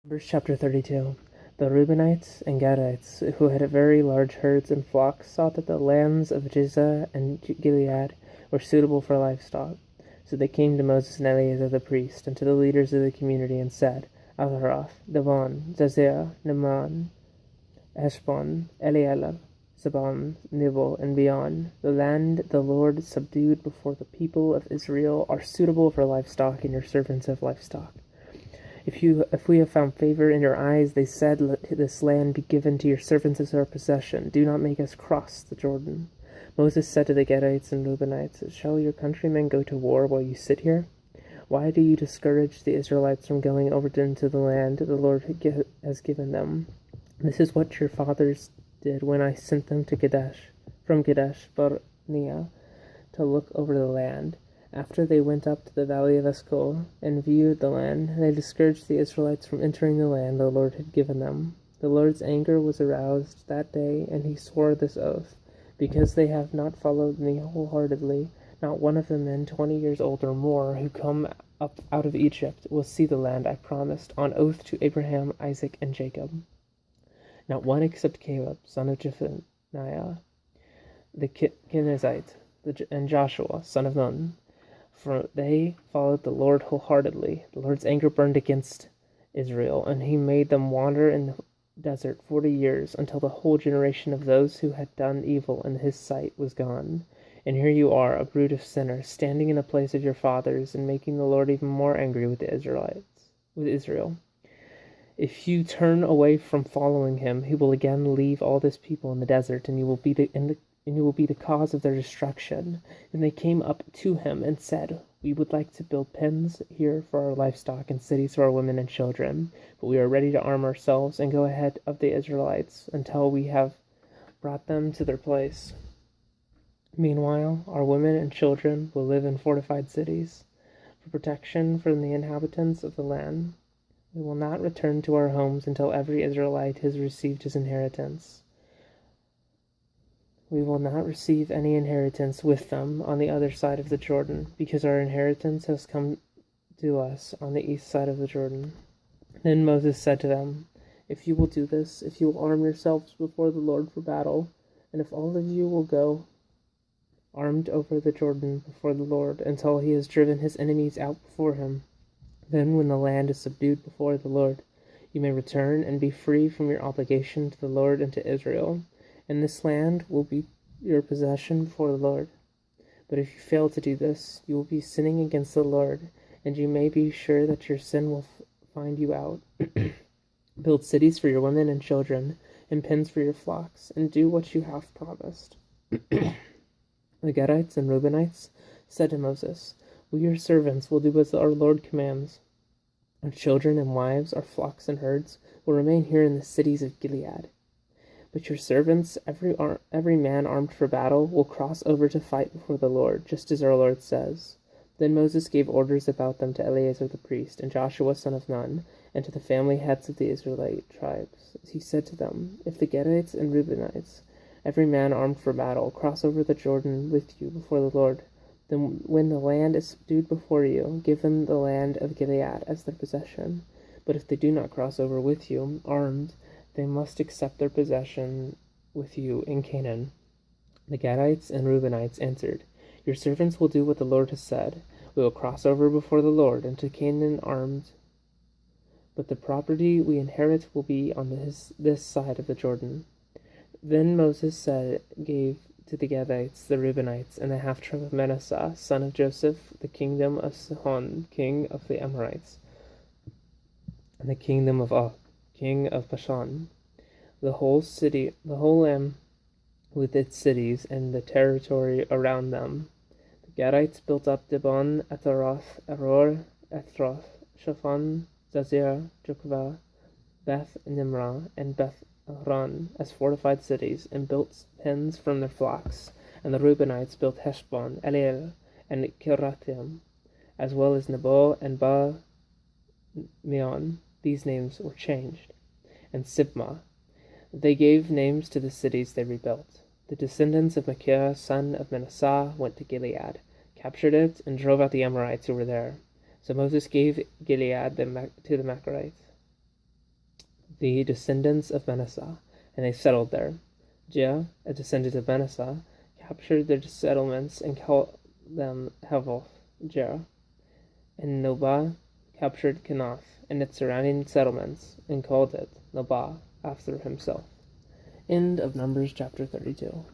Verse chapter 32. The Reubenites and Gadites, who had very large herds and flocks, saw that the lands of Jizah and Gilead were suitable for livestock. So they came to Moses and Eleazar the priest, and to the leaders of the community, and said, Atharoth, Davon, Jazer, Neman, Heshbon, Elealeh, Zebon, Nebo, and beyond, the land the Lord subdued before the people of Israel are suitable for livestock, and your servants have livestock. If we have found favor in your eyes, they said, let this land be given to your servants as our possession. Do not make us cross the Jordan. Moses said to the Gadites and Reubenites, Shall your countrymen go to war while you sit here? Why do you discourage the Israelites from going over into the land the Lord has given them? This is what your fathers did when I sent them to from Kadesh Barnea to look over the land. After they went up to the valley of Eshcol and viewed the land, they discouraged the Israelites from entering the land the Lord had given them. The Lord's anger was aroused that day, and he swore this oath, because they have not followed me wholeheartedly. Not one of the men 20 years old or more who come up out of Egypt will see the land I promised on oath to Abraham, Isaac, and Jacob. Not one except Caleb, son of Jephunneh, the Kenizzite, and Joshua, son of Nun. For they followed the Lord wholeheartedly. The Lord's anger burned against Israel, and he made them wander in the desert 40 years, until the whole generation of those who had done evil in his sight was gone. And here you are, a brood of sinners, standing in the place of your fathers, and making the Lord even more angry with Israel. If you turn away from following him, he will again leave all this people in the desert, and you will be the cause of their destruction. And they came up to him and said, We would like to build pens here for our livestock and cities for our women and children, but we are ready to arm ourselves and go ahead of the Israelites until we have brought them to their place. Meanwhile, our women and children will live in fortified cities for protection from the inhabitants of the land. We will not return to our homes until every Israelite has received his inheritance. We will not receive any inheritance with them on the other side of the Jordan, because our inheritance has come to us on the east side of the Jordan. Then Moses said to them, If you will do this, if you will arm yourselves before the Lord for battle, and if all of you will go armed over the Jordan before the Lord until he has driven his enemies out before him, then when the land is subdued before the Lord, you may return and be free from your obligation to the Lord and to Israel, and this land will be your possession before the Lord. But if you fail to do this, you will be sinning against the Lord, and you may be sure that your sin will find you out. Build cities for your women and children, and pens for your flocks, and do what you have promised. The Gadites and Reubenites said to Moses, We, your servants, will do as our Lord commands. Our children and wives, our flocks and herds, will remain here in the cities of Gilead. But your servants, every man armed for battle, will cross over to fight before the Lord, just as our Lord says. Then Moses gave orders about them to Eleazar the priest, and Joshua son of Nun, and to the family heads of the Israelite tribes. He said to them, If the Gadites and Reubenites, every man armed for battle, cross over the Jordan with you before the Lord, then when the land is subdued before you, give them the land of Gilead as their possession. But if they do not cross over with you, armed, they must accept their possession with you in Canaan. The Gadites and Reubenites answered, Your servants will do what the Lord has said. We will cross over before the Lord into Canaan armed, but the property we inherit will be on this side of the Jordan. Then Moses gave to the Gadites, the Reubenites, and the half-tribe of Manasseh, son of Joseph, the kingdom of Sihon, king of the Amorites, and the kingdom of Og, king of Bashan, the whole land with its cities and the territory around them. The Gadites built up Dibon, Ataroth, Aror, Ethroth, Shaphan, Jazer, Jokvah, Beth Nimrah, and Beth Ran as fortified cities, and built pens from their flocks. And the Reubenites built Heshbon, Eliel, and Kirathim, as well as Nebo and Ba-meon. These names were changed. And Sibmah. They gave names to the cities they rebuilt. The descendants of Machir, son of Manasseh, went to Gilead, captured it, and drove out the Amorites who were there. So Moses gave Gilead to the Machirites. the descendants of Manasseh, and they settled there. Jah, a descendant of Manasseh, captured their settlements and called them Hevoth Jah, and Nobah captured Kenath and its surrounding settlements and called it Nobah after himself. End of Numbers chapter 32.